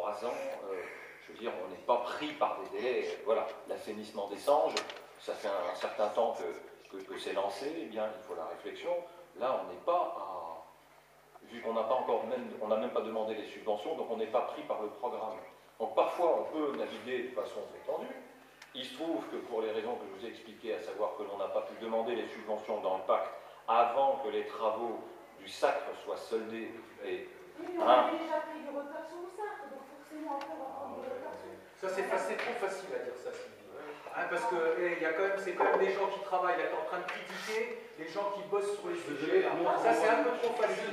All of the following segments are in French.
3 ans, je veux dire, on n'est pas pris par des délais. Voilà, l'assainissement des Sanges, ça fait un certain temps que c'est lancé, eh bien, il faut la réflexion. Là, on n'est pas à... Vu qu'on n'a pas encore on n'a même pas demandé les subventions, donc on n'est pas pris par le programme. Donc parfois, on peut naviguer de façon étendue. Il se trouve que pour les raisons que je vous ai expliquées, à savoir que l'on n'a pas pu demander les subventions dans le pacte avant que les travaux du Sacre soient soldés et... Oui, mais on a déjà pris du retard sur le Sacre, donc forcément après on va prendre du retard sur le Sacre. Ça c'est trop facile à dire ça, Sylvie. Hein, parce que c'est quand même des gens qui travaillent, là, t'es en train de critiquer les gens qui bossent sur les sujets. Ça c'est un peu trop facile.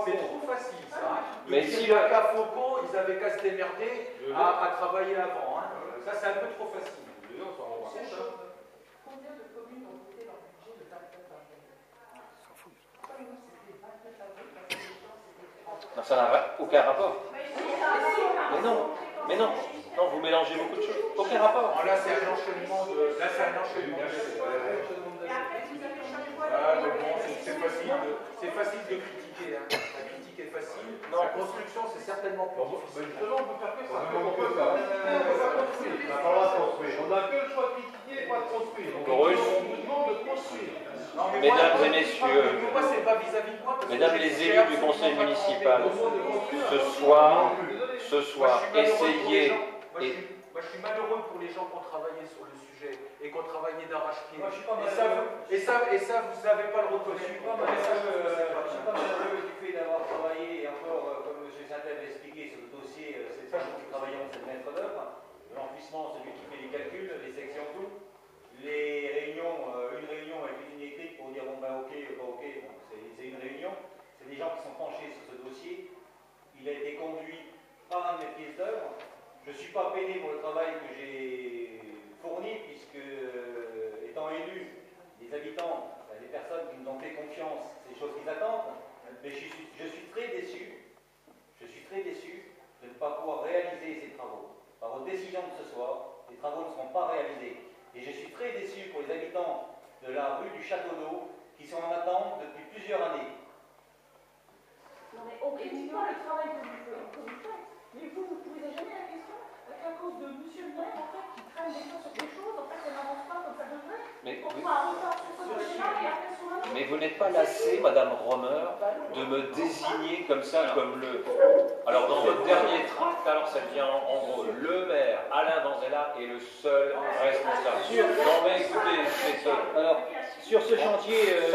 C'est trop facile ça. Mais si le cas Foucault, ils avaient qu'à se démerder à travailler avant. Hein. Ça c'est un peu trop facile. Combien de communes ont voté leur budget le 29 avril? S'en fout. Nous c'était le 29 avril, parce que les gens c'était... Non, ça n'a aucun rapport. Mais Mais non, non, vous mélangez beaucoup de choses. Aucun rapport. Non, là c'est un enchaînement de... Là c'est un enchaînement de... Et après vous avez changé quoi? Mais bon, c'est facile de critiquer. Hein. La critique est facile. Non. La construction, c'est certainement plus difficile. Justement, on peut faire que ça. On peut pas construire. On n'a pas le droit de construire. On n'a que le choix de critiquer et pas de construire. On vous demande de construire. Non, mais Mesdames et messieurs, moi, c'est pas vis-à-vis de moi. mesdames les élus du conseil municipal, ce soir, essayez... Moi, je suis malheureux pour les gens qui ont travaillé sur le sujet et qui ont travaillé d'arrache-pied. Et ça, vous n'avez pas le reconnaître. Je suis pas malheureux du fait d'avoir travaillé, et encore, comme M. Saint-Ève l'a expliqué, sur le dossier, c'est pas nous qui travaillons, c'est le maître d'œuvre. L'emplissement, celui qui fait les calculs, les sections, tout. Les réunions, une réunion avec une ligne écrite pour dire bon ben ok, pas ok, bon, c'est une réunion. C'est des gens qui sont penchés sur ce dossier. Il a été conduit par un de mes pièces d'œuvre. Je ne suis pas peiné pour le travail que j'ai fourni, puisque, étant élu, les habitants, les personnes qui nous ont fait confiance, c'est des choses qu'ils attendent, mais je suis très déçu, de ne pas pouvoir réaliser ces travaux. Par vos décisions de ce soir, les travaux ne seront pas réalisés. Et je suis très déçu pour les habitants de la rue du Château d'Eau, qui sont en attente depuis plusieurs années. Non mais on ne critique pas le travail que vous faites, mais vous ne posez jamais la question à cause de monsieur le maire en fait qui traîne des fois sur des choses, en fait ça n'avance pas comme ça devrait. Mais, Pourquoi un retard sur ce projet-là et après sur un autre? mais vous n'êtes pas lassé, Madame Romer, de me désigner comme ça, comme le... Alors dans votre dernier tract, alors ça devient en gros le maire, Alain Vanzella, est le seul responsable. Non mais écoutez, c'est ça. Alors, Sur ce chantier,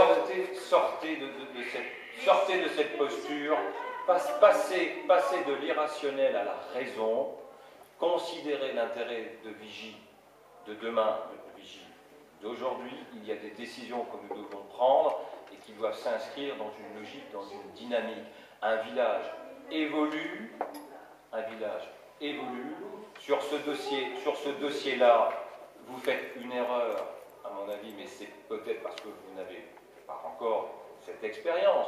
sortez de cette posture, passez de l'irrationnel à la raison, considérez l'intérêt de Vigie, de demain, de Vigie, d'aujourd'hui. Il y a des décisions que nous devons prendre et qui doivent s'inscrire dans une logique, dans une dynamique. Un village évolue, sur ce dossier-là, vous faites une erreur, à mon avis, mais c'est peut-être parce que vous n'avez pas encore cette expérience.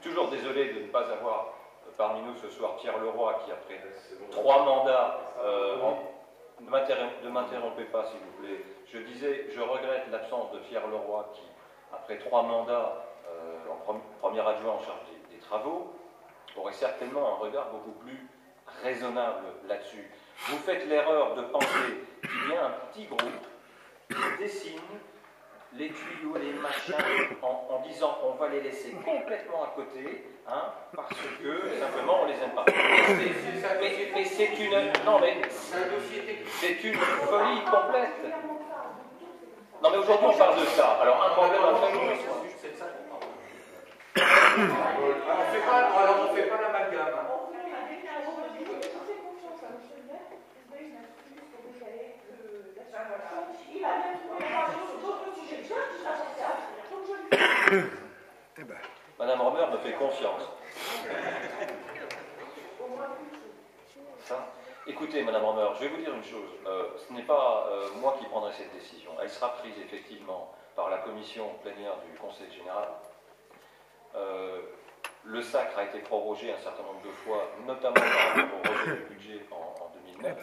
Toujours désolé de ne pas avoir parmi nous ce soir Pierre Leroy qui, après 3 mandats, ne m'interrompez pas s'il vous plaît, je disais, je regrette l'absence de Pierre Leroy qui, après 3 mandats en premier adjoint en charge des travaux, aurait certainement un regard beaucoup plus raisonnable là-dessus. Vous faites l'erreur de penser qu'il y a un petit groupe qui dessine les tuyaux, les machins, en disant on va les laisser complètement à côté, hein, parce que simplement on les aime pas. Mais c'est une... Non mais... C'est une folie complète. Non mais aujourd'hui on parle de ça. Alors un problème C'est ça qu'on parle. Alors on ne fait pas l'amalgame. Madame Romer me fait confiance. Écoutez, Madame Romer, je vais vous dire une chose. Ce n'est pas moi qui prendrai cette décision. Elle sera prise effectivement par la commission plénière du Conseil général. Le Sacre a été prorogé un certain nombre de fois, notamment par rapport au rejet du budget en 2009.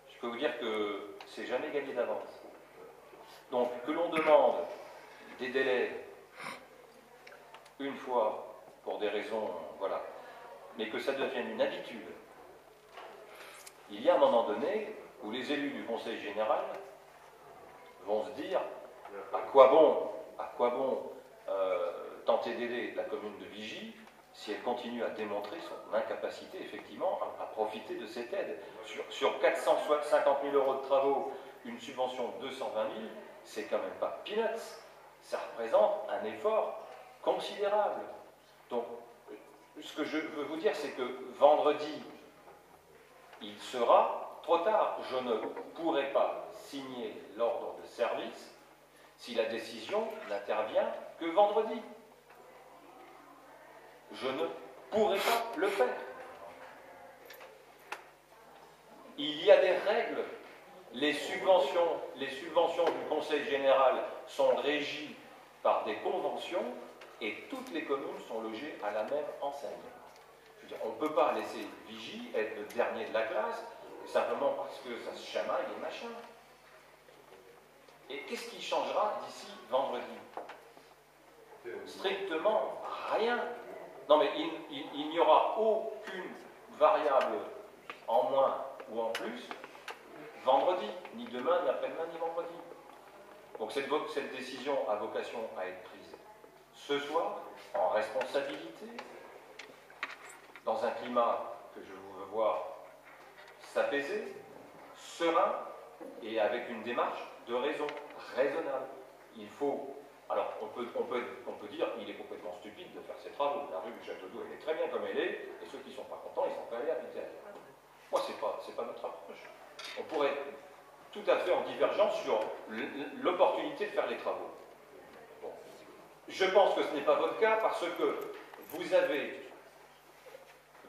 Je peux vous dire que c'est jamais gagné d'avance. Donc, que l'on demande des délais une fois pour des raisons, voilà, mais que ça devienne une habitude il y a un moment donné où les élus du Conseil général vont se dire à quoi bon tenter d'aider la commune de Vigie si elle continue à démontrer son incapacité effectivement à profiter de cette aide. Sur 450 000 euros de travaux, une subvention de 220 000, c'est quand même pas peanuts. Ça représente un effort considérable. Donc, ce que je veux vous dire, c'est que vendredi, il sera trop tard. Je ne pourrai pas signer l'ordre de service si la décision n'intervient que vendredi. Je ne pourrai pas le faire. Il y a des règles. Les subventions du Conseil général sont régies par des conventions et toutes les communes sont logées à la même enseigne. Je veux dire, on ne peut pas laisser Vigie être le dernier de la classe simplement parce que ça se chamaille et machin. Et qu'est-ce qui changera d'ici vendredi? Strictement rien. Non mais il n'y aura aucune variable en moins ou en plus vendredi, ni demain, ni après-demain, ni vendredi. Donc cette décision a vocation à être prise ce soir, en responsabilité, dans un climat que je veux voir s'apaiser, serein, et avec une démarche de raison, raisonnable. Il faut... Alors, on peut dire qu'il est complètement stupide de faire ces travaux. La rue du Château d'Eau, elle est très bien comme elle est, et ceux qui ne sont pas contents, ils sont pas allés habiter ailleurs. Moi, c'est pas notre approche. On pourrait tout à fait en divergence sur l'opportunité de faire les travaux. Bon. Je pense que ce n'est pas votre cas parce que vous avez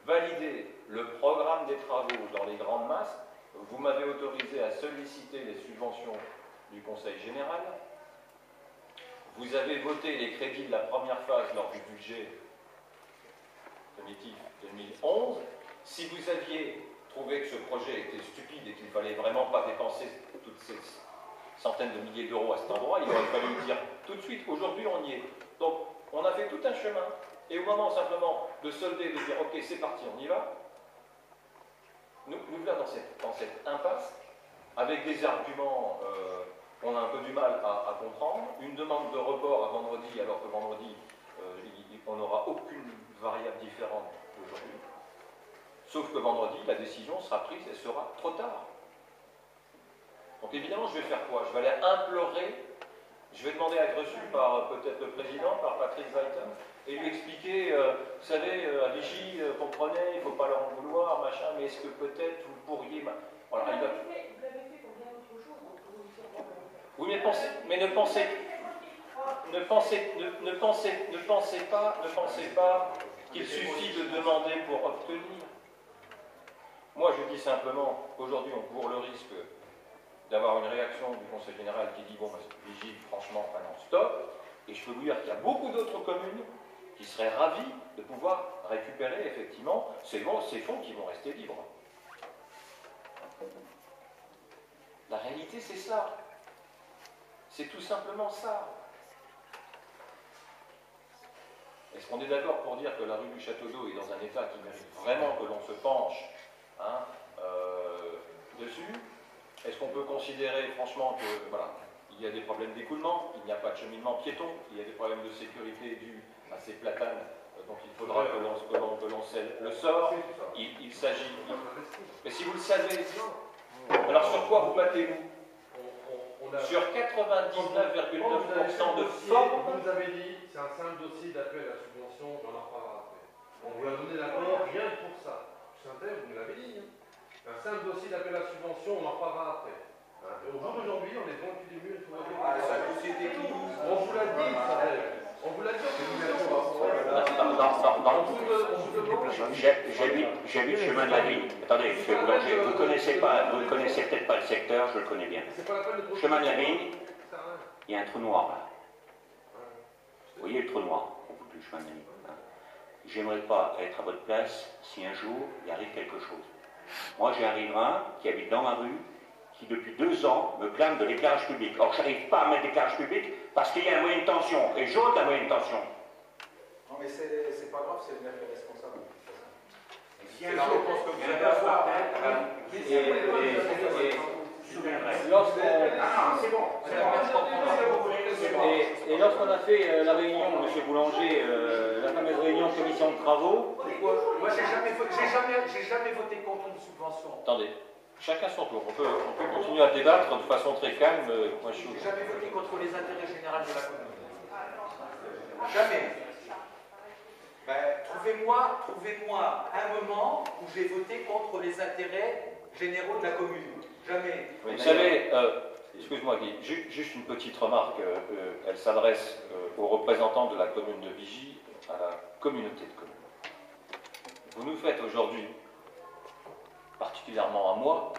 validé le programme des travaux dans les grandes masses, vous m'avez autorisé à solliciter les subventions du Conseil général, vous avez voté les crédits de la première phase lors du budget primitif 2011. Si vous aviez trouvé que ce projet était stupide et qu'il ne fallait vraiment pas dépenser toutes ces centaines de milliers d'euros à cet endroit, il aurait fallu le dire tout de suite. Aujourd'hui, on y est. Donc, on a fait tout un chemin. Et au moment simplement de solder, de dire « Ok, c'est parti, on y va », nous voilà dans cette impasse, avec des arguments qu'on a un peu du mal à comprendre, une demande de report à vendredi, alors que vendredi, on n'aura aucune variable différente d'aujourd'hui. Sauf que vendredi, la décision sera prise et sera trop tard. Donc évidemment, je vais faire quoi? Je vais aller implorer, je vais demander à être reçu par peut-être le président, par Patrick Weiten, et lui expliquer, vous savez, à Vichy, comprenez, il ne faut pas leur en vouloir, machin, mais est-ce que peut-être vous pourriez... Voilà, vous l'avez fait pour bien autre chose, donc vous vous dire, bon, oui, mais ne pensez pas qu'il suffit de demander pour obtenir. Moi, je dis simplement, aujourd'hui, on court le risque d'avoir une réaction du Conseil général qui dit, bon, Vigie, franchement, maintenant, stop. Et je peux vous dire qu'il y a beaucoup d'autres communes qui seraient ravies de pouvoir récupérer, effectivement, ces fonds qui vont rester libres. La réalité, c'est ça. C'est tout simplement ça. Est-ce qu'on est d'accord pour dire que la rue du Château d'Eau est dans un état qui mérite vraiment que l'on se penche dessus? Est-ce qu'on peut considérer franchement que voilà, il y a des problèmes d'écoulement, il n'y a pas de cheminement piéton, il y a des problèmes de sécurité dus à ces platanes, donc il faudra que l'on scelle le sort. Il s'agit... Mais si vous le savez, alors sur quoi vous battez-vous? Sur 99,9% de forme. Vous nous avez dit, c'est un simple dossier d'appel à la subvention, on en reparlera après. On vous a donné l'accord, rien que pour ça. Synthèse, vous me l'avez dit. Un simple dossier d'appel à la subvention, on en reparlera après. Au jour d'aujourd'hui, on est devant le cul du mur. On vous l'a dit, Synthèse. On vous l'a dit. J'habite chemin de la Vigne. Attendez, je vais vous lancer. Vous ne connaissez peut-être pas le secteur, je le connais bien. Chemin de la Vigne, il y a un trou noir là. Vous voyez le trou noir au bout du chemin de la Vigne. J'aimerais pas être à votre place si un jour il arrive quelque chose. Moi j'ai un riverain qui habite dans ma rue, qui depuis 2 ans me clame de l'éclairage public. Or je n'arrive pas à mettre d'éclairage public parce qu'il y a un moyen de tension, et j'ôte la moyenne de tension. Non mais c'est pas grave, c'est le maire qui est responsable. Si un jour, Et lorsqu'on a fait la réunion, M. Boulanger, la fameuse réunion commission de travaux. Moi, j'ai jamais voté contre une subvention. Attendez, chacun son tour. On peut continuer à débattre de façon très calme. Moi, je suis... J'ai jamais voté contre les intérêts généraux de la commune. Jamais. Ben, trouvez-moi un moment où j'ai voté contre les intérêts généraux de la commune. Jamais. Vous savez, excuse-moi Guy, juste une petite remarque. Elle s'adresse aux représentants de la commune de Vigy, à la communauté de communes. Vous nous faites aujourd'hui, particulièrement à moi,